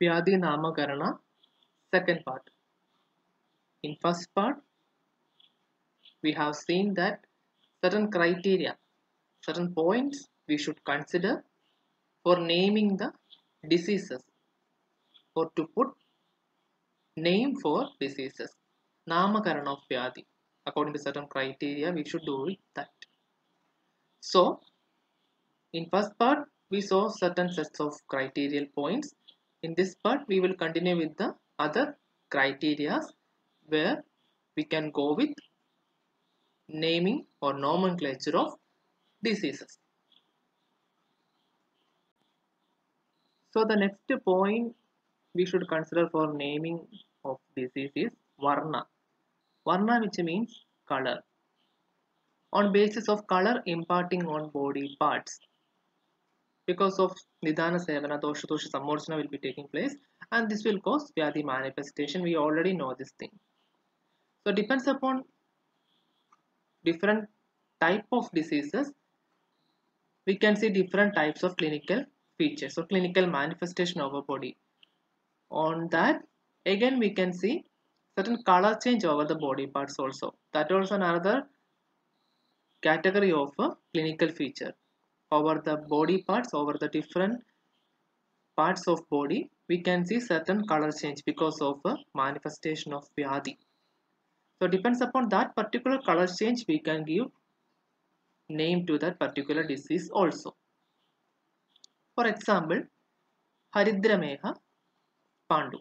Vyadhi Namakarana, second part. In first part, we have seen that certain criteria, certain points we should consider for naming the diseases or to put name for diseases. Namakarana of Vyadhi. According to certain criteria, we should do it that. So, in first part, we saw certain sets of criterial points. In this part, we will continue with the other criteria where we can go with naming or nomenclature of diseases. So the next point we should consider for naming of disease is Varna. Varna, which means color. On basis of color imparting on body parts. Because of Nidana Sevana, Dosha Dosha Sammorsana will be taking place and this will cause Vyadhi manifestation. We already know this thing. So depends upon different type of diseases, we can see different types of clinical features. So clinical manifestation of a body. On that, again we can see certain color change over the body parts also. That also another category of a clinical feature. Over the body parts, over the different parts of body, we can see certain color change because of a manifestation of Vyadhi. So depends upon that particular color change, we can give name to that particular disease also. For example, Haridrameha Pandu.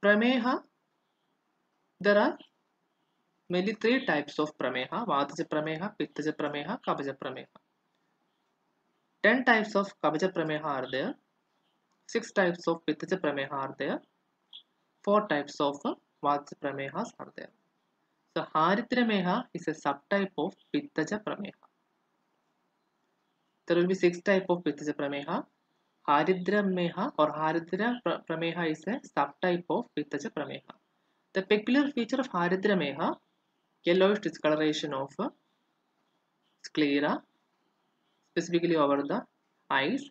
Prameha, there are mainly three types of Prameha: Vataja Prameha, Pittaja Prameha, Kabaja Prameha. 10 types of Kabaja Prameha are there, 6 types of Pittaja Prameha are there, 4 types of Vataja Pramehas are there. So Haridrameha is a subtype of Pittaja Prameha. There will be 6 types of Pittaja Prameha. Haridrameha or Haridra Prameha is a subtype of Pittaja Prameha. The peculiar feature of Haridrameha, yellowish discoloration of sclera, specifically over the eyes,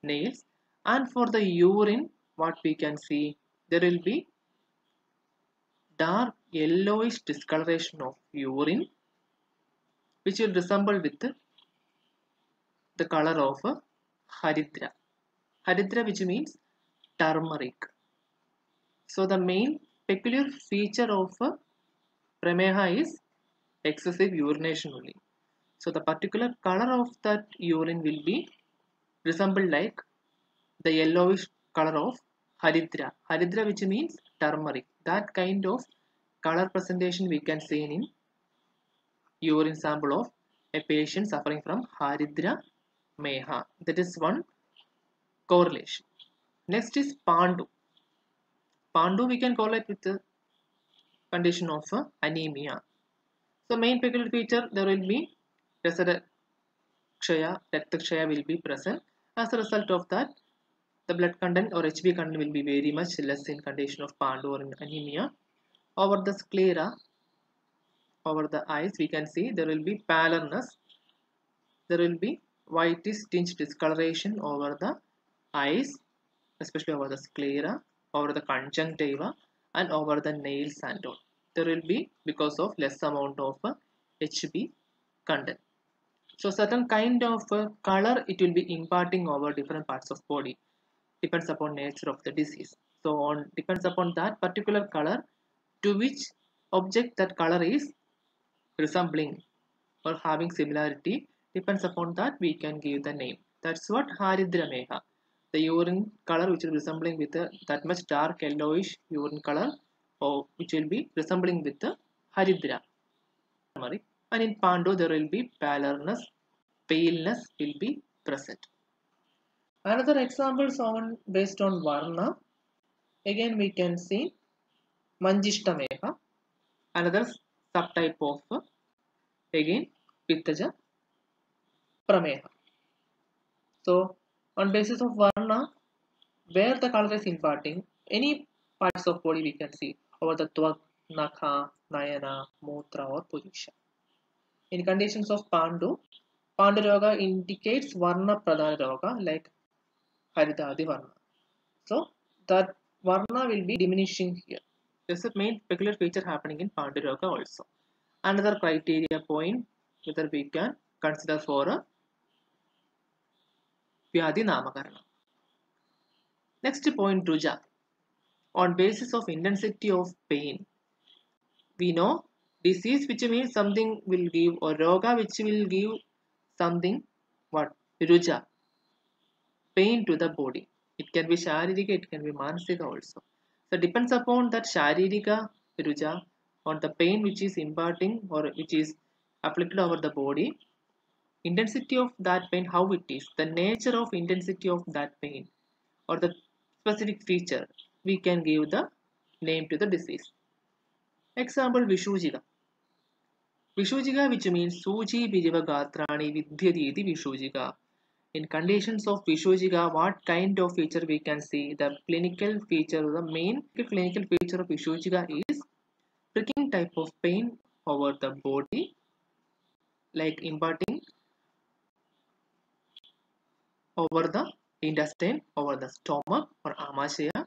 nails, and for the urine, what we can see, there will be dark yellowish discoloration of urine, which will resemble with the color of Haridra. Haridra, which means turmeric. So the main peculiar feature of Prameha is excessive urination only. So the particular color of that urine will be resemble like the yellowish color of Haridra. Haridra, which means turmeric. That kind of color presentation we can see in urine sample of a patient suffering from Haridra Meha. That is one correlation. Next is Pandu. Pandu we can correlate with the condition of anemia. So main peculiar feature, there will be Rakshaya will be present. As a result of that, the blood content or HB content will be very much less in condition of Pandu or in anemia. Over the sclera, over the eyes, we can see there will be pallorness. There will be whitish tinged discoloration over the eyes, especially over the sclera, over the conjunctiva, and over the nails and all. There will be because of less amount of HB content. So certain kind of color it will be imparting over different parts of body. Depends upon nature of the disease. So on depends upon that particular color to which object that color is resembling or having similarity, depends upon that we can give the name. That's what Haridra Meha. The urine color which is resembling with that much dark yellowish urine color or which will be resembling with the Haridra. And in Pandu there will be pallorness, paleness will be present. Another examples on based on Varna, again we can see Manjishta Meha, another subtype of again Pittaja Prameha. So on basis of Varna, where the color is imparting, any parts of body we can see over the Twak, Nakha, Nayana, Mutra or Purisha. In conditions of Pandu, Pandu Roga indicates Varna Pradhana Roga like Haridadi Varna. So that Varna will be diminishing here. This is the main peculiar feature happening in Panduroga also. Another criteria point whether we can consider for a Vyadi Namakarana. Next point, Ruja. On basis of intensity of pain, we know disease which means something will give, or Roga which will give something, what? Ruja, pain to the body. It can be Sharirika, it can be Mansika also. So depends upon that Sharirika Ruja, on the pain which is imparting or which is afflicted over the body, intensity of that pain, how it is, the nature of intensity of that pain, or the specific feature, we can give the name to the disease. Example, Vishujika. Vishujika, which means Suji Bijiva Gatrani Vidyati iti Vishujika. In conditions of Vishujika, what kind of feature we can see? The clinical feature, the main clinical feature of Vishujika is pricking type of pain over the body, like imparting over the intestine, over the stomach or amashaya.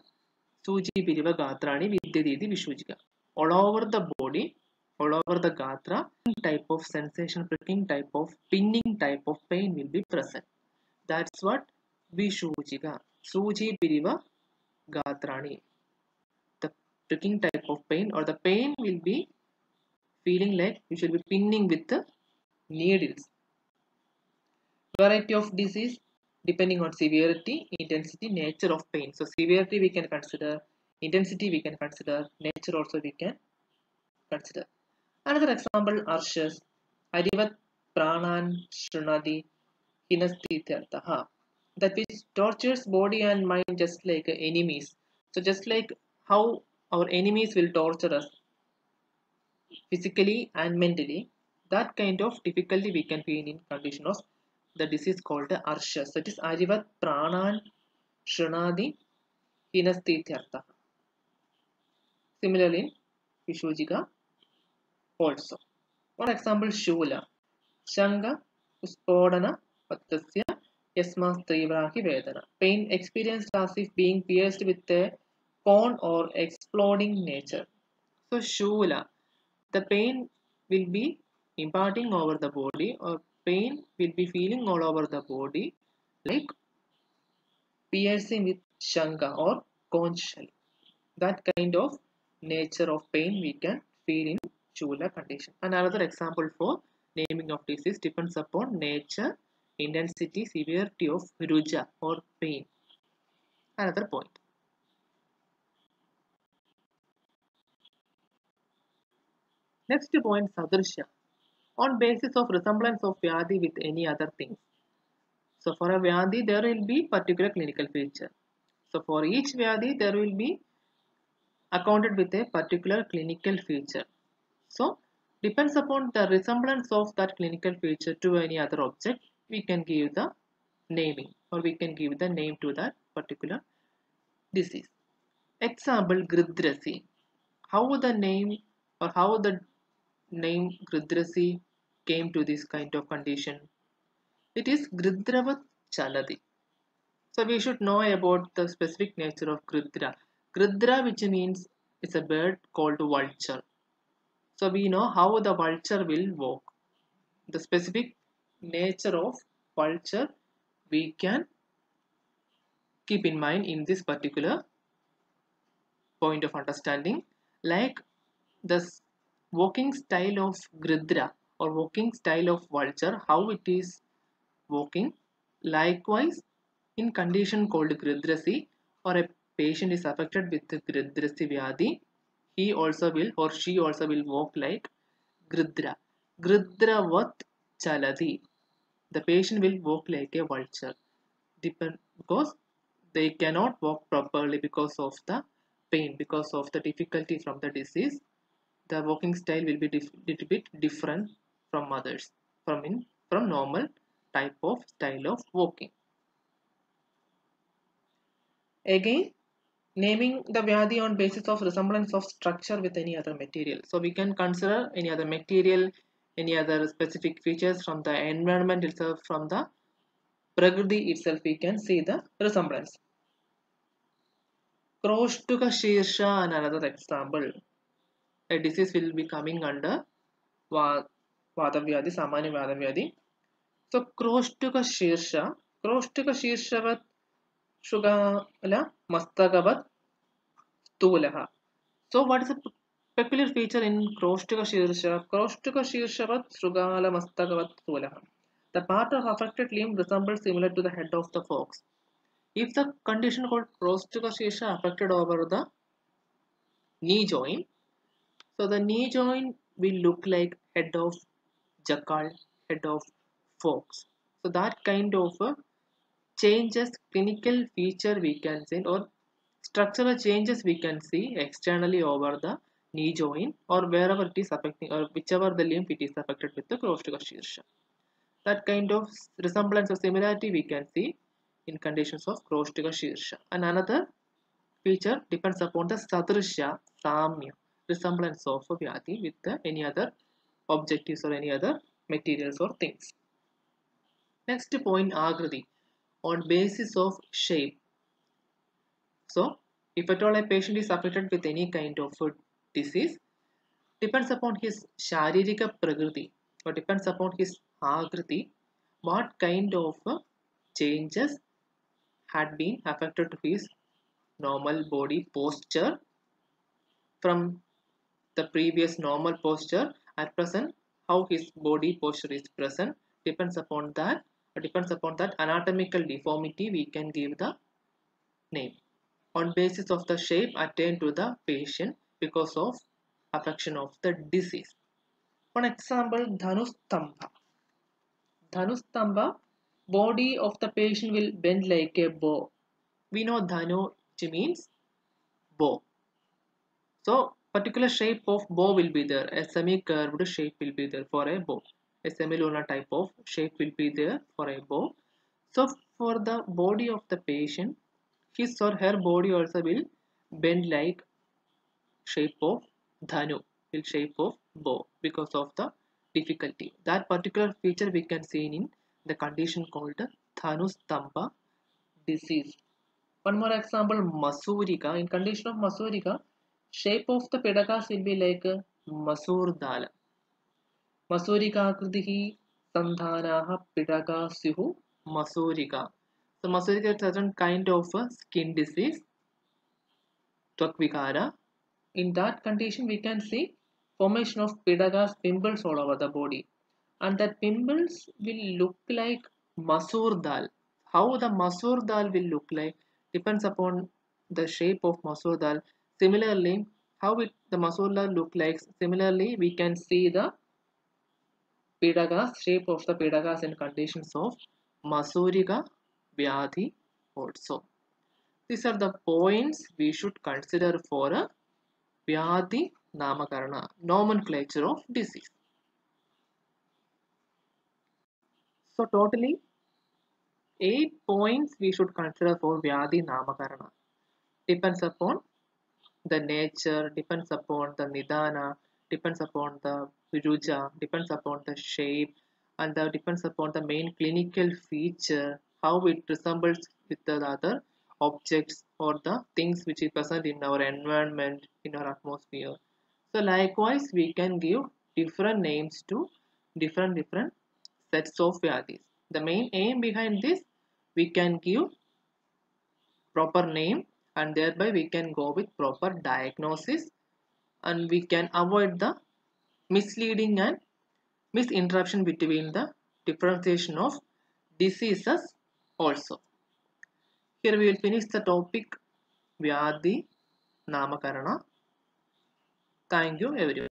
Suji Piriva Gatrani Vidyaditi Vishujika. All over the body, all over the Gatra, type of sensation, pricking type of pinning type of pain will be present. That's what Vishujika. Suji Piriva Gatrani. The pricking type of pain, or the pain will be feeling like you should be pinning with the needles. Variety of disease depending on severity, intensity, nature of pain. So severity we can consider, intensity we can consider, nature also we can consider. Another example, Arshas, Arivat Pranan Shrunadi Hinastithyartaha. That which tortures body and mind just like enemies. So just like how our enemies will torture us physically and mentally, that kind of difficulty we can feel in condition of the disease called Arshas. That is Arivat Pranan Shrunadi Hinastithyartaha. Similarly, Vishujika also. For example, Shula. Shanga Uspodana Pattasya Yasmastrivraki Vedana. Pain experienced as if being pierced with a cone or exploding nature. So Shula, the pain will be imparting over the body, or pain will be feeling all over the body like piercing with Shanga or conch shell. That kind of nature of pain we can feel in Shula condition. And another example for naming of disease depends upon nature, intensity, severity of ruja or pain. Another point. Next point, sadrisha. On basis of resemblance of vyadi with any other things. So for a vyadi, there will be particular clinical feature. So for each vyadi, there will be accounted with a particular clinical feature. So depends upon the resemblance of that clinical feature to any other object, we can give the naming, or we can give the name to that particular disease. Example, Gridrasi. How the name, or how the name Gridrasi came to this kind of condition? It is Gridravat Chaladi. So we should know about the specific nature of Gridra. Gridra, which means it's a bird called vulture. So we know how the vulture will walk. The specific nature of vulture we can keep in mind in this particular point of understanding, like the walking style of Gridra or walking style of vulture, how it is walking. Likewise, in condition called Gridrasi, or a patient is affected with Gridrasi Vyadi, he also will, or she also will walk like Gridra. Gridravat Chaladi. The patient will walk like a vulture. Because they cannot walk properly because of the pain, because of the difficulty from the disease. The walking style will be little bit different from others, from normal type of style of walking. Again, naming the Vyadi on basis of resemblance of structure with any other material. So we can consider any other material, any other specific features from the environment itself, from the Prakriti itself, we can see the resemblance. Kroshtuka Shirsha and another example. A disease will be coming under Vadavyadi, Samanya Vadavyadi. So Kroshtuka Shirshavat Shugala Mastagavat Stulaha. So what is the peculiar feature in Kroshtuka Shirsha? Kroshtuka Shirshavat Shugala Mastagavat Stulaha. The part of affected limb resembles similar to the head of the fox. If the condition called Kroshtuka Shirsha affected over the knee joint, so the knee joint will look like head of jackal, head of fox. So that kind of changes, clinical feature we can see, or structural changes we can see externally over the knee joint or wherever it is affecting or whichever the limb it is affected with the Kroshtuka Shirsha. That kind of resemblance or similarity we can see in conditions of Kroshtuka Shirsha. And another feature depends upon the Sadrishya, Samya, resemblance of a Vyadi with any other objectives or any other materials or things. Next point, Agrati, on basis of shape. So, if at all a patient is affected with any kind of disease, depends upon his Sharirika Prakriti or depends upon his Agriti, what kind of changes had been affected to his normal body posture from the previous normal posture at present, how his body posture is present depends upon that anatomical deformity we can give the name on basis of the shape attained to the patient because of affection of the disease. For example, Dhanustamba. Dhanustamba, body of the patient will bend like a bow. We know Dhanu which means bow. So particular shape of bow will be there. A semi-curved shape will be there for a bow. A semi-lunar type of shape will be there for a bow. So for the body of the patient, his or her body also will bend like shape of dhanu, will shape of bow because of the difficulty. That particular feature we can see in the condition called Dhanustamba disease. One more example, Masurika. In condition of Masurika, shape of the pedagogue will be like Masur dal. Masurika kritihi sandhanaha pedagogue syuhu Masurika. So Masurika is certain kind of skin disease, Twakvikara. In that condition, we can see formation of pedagogue pimples all over the body. And that pimples will look like Masur dal. How the Masur dal will look like depends upon the shape of Masur dal. Similarly, the Masur dal look like. Similarly, we can see the pedagogue shape of the pedagogue in conditions of Masurika Vyadhi also. These are the points we should consider for a Vyadhi Namakarana, nomenclature of disease. So totally 8 points we should consider for Vyadhi Namakarana. Depends upon the nature, depends upon the Nidana, depends upon the Viruja, depends upon the shape, and depends upon the main clinical feature, how it resembles with the other objects or the things which is present in our environment, in our atmosphere. So likewise, we can give different names to different sets of Vyadhis. The main aim behind this, we can give proper name and thereby we can go with proper diagnosis and we can avoid the misleading and misinterruption between the differentiation of diseases also. Here we will finish the topic Vyadhi Namakarana. Thank you everyone.